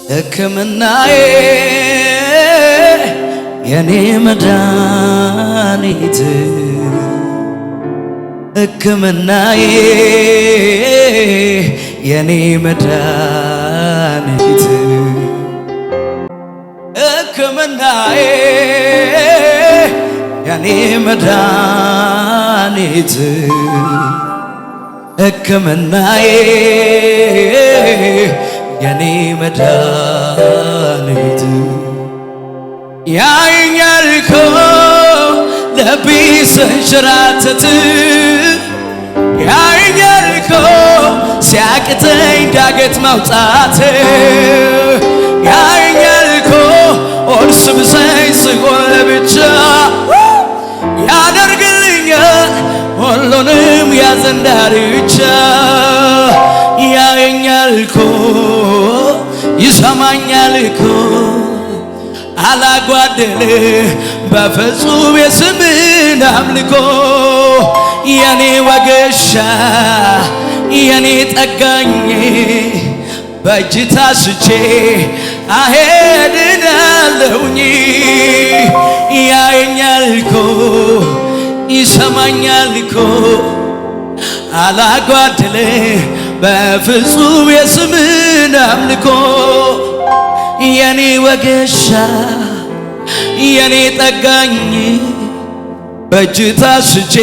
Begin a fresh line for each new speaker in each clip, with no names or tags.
ሕክምናዬ የኔ መድኃኒት ሕክምናዬ የኔ መድኃኒት ሕክምናዬ የኔ መድኃኒት ሕክምናዬ የኔ መድኃኒት ያየኛል እኮ ልቤ ሲንሸራተት ያየኛል እኮ ሲያቅተኝ ዳገት መውጣት ያየኛል እኮ እርስ ብሰኝ ስሆን ብቻ ያደርግልኛል ሁሉንም ያዘን ዳርቻ ያየኛል እኮ ይሰማኛል እኮ አላጓደለ በፍጹም የስምን አምልኮ የኔ ወገሻ የኔ ጠጋኝ በእጅ ታስቼ አሄድናለሁኝ ያየኛል እኮ ይሰማኛል እኮ አላጓደለ በፍጹም የስምን አምልኮ የኔ ወገሻ የኔ ጠጋኝ በእጅ ታስቼ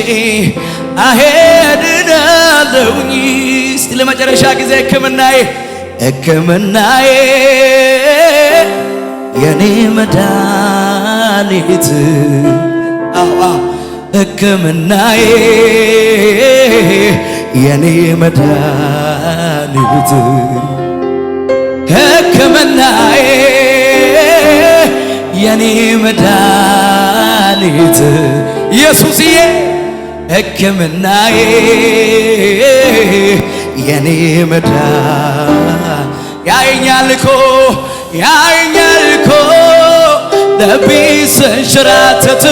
አሄድናለሁኝ። እስቲ ለመጨረሻ ጊዜ ሕክምናዬ የኔ መድኃኒት ሕክምናዬ የኔ መድኃኒት ሕክምናዬ የኔ መድኃኒት ኢየሱስዬ ሕክምናዬ የኔ ያየኛል እኮ ልቤ ሲንሸራተት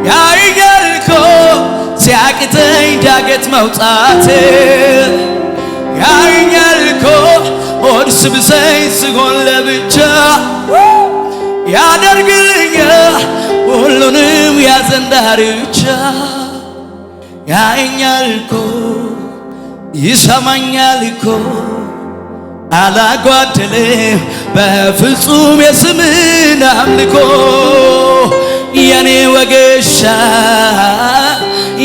ያየኛል እኮ ሲያቅተኝ ዳገት መውጣት ያየኛል እኮ እርስ ብሰኝ ስሆን ለብቻ ያደርግልኛል ሁሉንም ያዘን ዳርቻ ያየኛል እኮ ይሰማኛል እኮ አላጓደለም በፍጹም የስምን አምልኮ የኔ ወገሻ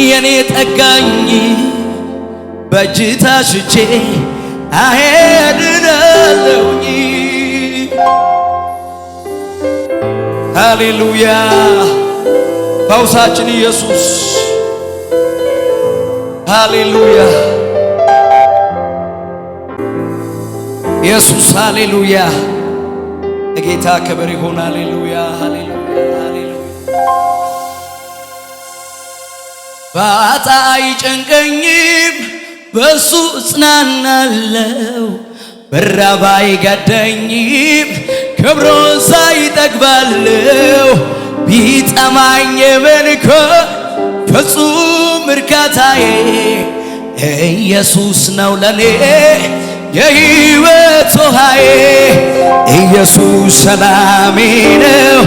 የኔ ጠጋኝ በእጅ ታስቼ አሄድናለሁኝ። ሃሌሉያ ፈውሳችን ኢየሱስ ሃሌሉያ ኢየሱስ ሃሌሉያ ለጌታ ክብር ይሁን። ሃሌሉያ ባጣ አይጨንቀኝም በሱ እጽናናለሁ ብራብ አይገደኝም ክብሩን ሳይ እጠግባለሁ ቢጠማኝ የመንኮ ፍጹም እርካታዬ ኢየሱስ ነው ለኔ የሕይወት ውሃዬ ኢየሱስ ሰላሜ ነው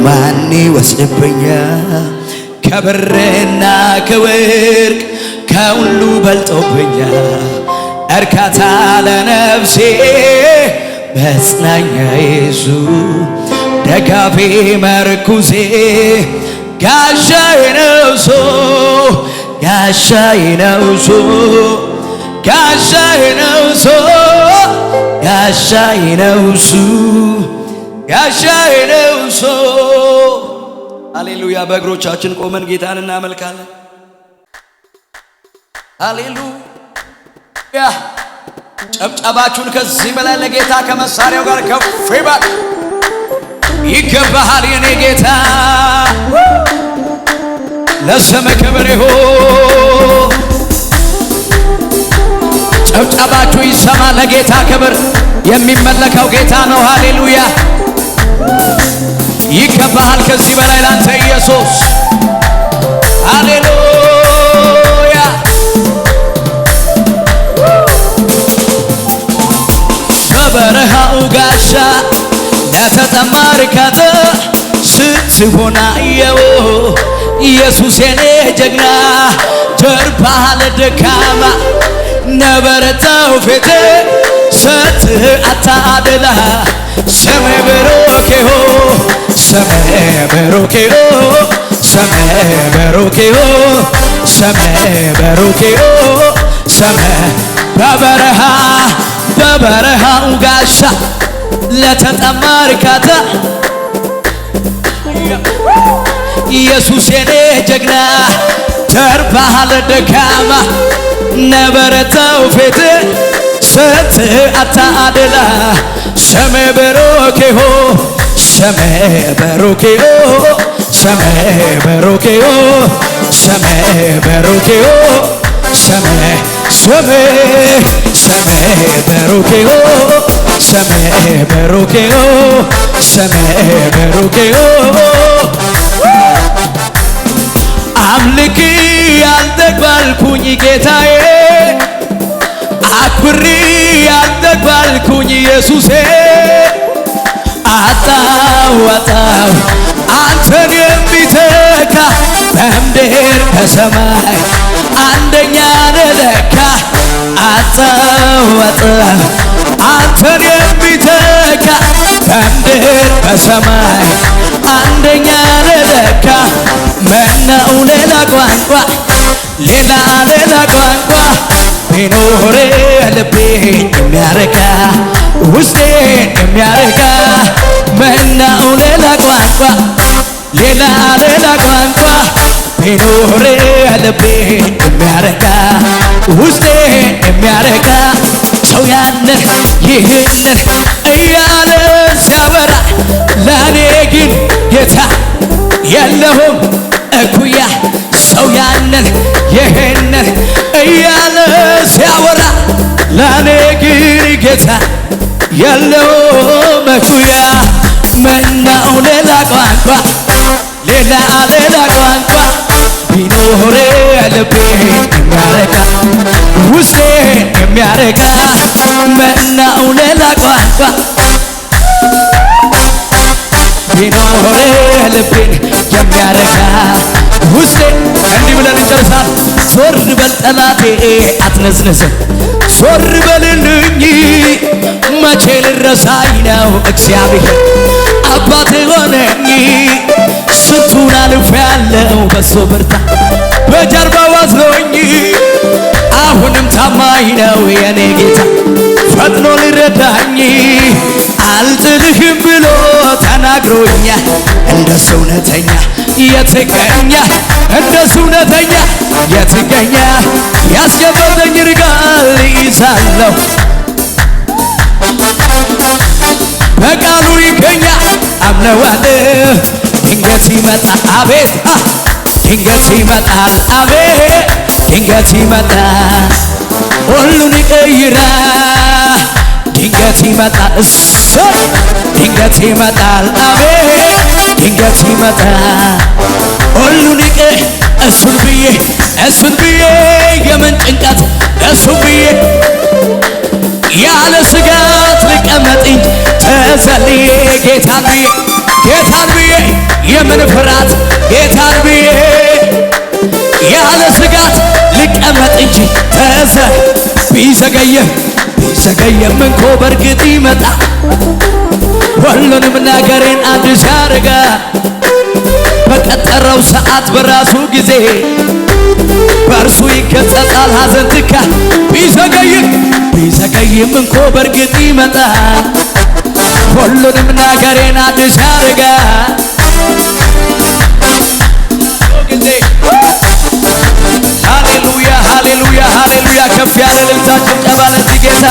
ማን ይወስድብኛል ከብርና ከወርቅ ከሁሉ በልጦብኛል እርካታ ለነፍሴ መጽናኛዬ ኢየሱስ ደጋፊ መርኩዜ ጋሻዬ ነው እሱ ጋሻዬ ነው እሱ ጋሻዬ ነው እሱ ጋሻዬ ነው እሱ ጋሻዬ ነው እሱ። ሃሌሉያ በእግሮቻችን ቆመን ጌታን እናመልካለን። ሃሌሉያ ጨብጨባችሁን ከዚህ በላይ ለጌታ ከመሳሪያው ጋር ከፍ ይበል። ይገባሃል የኔ ጌታ ለስምህ ክብር ይሁን። ጨብጨባችሁ ይሰማ ለጌታ ክብር የሚመለከው ጌታ ነው። ሃሌሉያ ይገባሃል ከዚህ በላይ ላንተ ኢየሱስ ሃሌሉያ በበረሃው ጋሻ ለተጠማ እርካታ ስትሆን አየው ኢየሱስ የኔ ጀግና ጀርባህ ለደካማ ነበረታው ፊቴ ሰጥህ አታደላ ስምህ ብሩክ ይሁን ስምህ ብሩክ ይሁን ስምህ ብሩክ ይሁን ስምህ ብሩክ ይሁን ስምህ በበረሃው ጋሻ ለተጠማ እርካታ ኢየሱስ የኔ ጀግና ጀርባህ ለደካማ ነበረታው ፊት ሰጥህ አታደላ ስምህ ብሩክ ይሁን ስምህ ብሩክ ይሁን ስምህ ብሩክ ይሁን ስምህ ብሩክ ይሁን ስምህ ብሩክ ይሁን ስምህ ብሩክ ይሁን ስምህ ብሩክ ይሁን አምልክ ያልተባልኩኝ ጌታዬ አክብሪ ያልተባልኩኝ ኢየሱሴ አጣው አንተን የሚተካ በምድር በሰማይ አንደኛ ለካ አጣው አንተን የሚተካ በምድር በሰማይ አንደኛ ለካ ምነው ሌላ ቋንቋ ቢኖር ልቤን የሚያረካ ውስጤን የሚያረካ ምነው ሌላ ቋንቋ ቢኖር ልቤን የሚያረካ ውስጤን የሚያረካ ሰው ያለ ይህንን እያለ ሲያበራ ለእኔ ግን ጌታ የለሁም እኩያ ሰው ያንን ይህንን እያለ ሲያወራ ለእኔ ግን ጌታ የለውም እኩያ ምነው ሌላ ቋንቋ ቢኖር ልቤን የሚያረካ ውስጤን የሚያረካ ምነው ሌላ ቋንቋ ቢኖር ልቤን የሚያረካ ውስጤ እንዲህ ብለን እንጨርሳል። ዞር በል ጠላቴ አትነዝንዝም ዞር በልልኝ መቼ ልረሳኝ ነው እግዚአብሔር አባቴ ሆነኝ ስንቱን አልፌያለሁ በሱ ብርታት በጀርባው አዝሎኝ አሁንም ታማኝ ነው የኔ ጌታ ፈጥኖ ሊረዳኝ አልጥልህም ብሎ ተናግሮኛል እንደሱ እውነተኛ የትገኛ እንደሱ እውነተኛ የትገኛ ያስጨበጠኝ ርቃል ይዛለሁ በቃሉ ይገኛል አምነዋለሁ ድንገት ይመጣል አቤት ድንገት ይመጣል አቤት ድንገት ይመጣል ሁሉን ይቀይራል ድንገት ይመጣል ድንገት ይመጣል አቤት ድንገት ይመጣል ሁሉን እሱን ብዬ የምን ጭንቀት እሱን ብዬ ያለ ስጋት ልቀመጥ እንጂ ተዘልዬ ጌታን ብዬ የምን ፍራት ጌታን ብዬ ያለ ስጋት ልቀመጥ እንጂ ቢዘገየም እንኮ በርግጥ ይመጣ ሁሉንም ነገሬን አዲስ ያደርጋ በቀጠረው ሰዓት በራሱ ጊዜ በእርሱ ይገሰጻል ሐዘን ትካል ቢዘገይም እንኮ በርግጥ ይመጣ ሁሉንም ነገሬን አዲስ ያደርጋ ጊዜ ሃሌሉያ ሃሌሉያ ሃሌሉያ ከፍ ያለ ልልታ ጭብጨባ ለዚህ ጌታ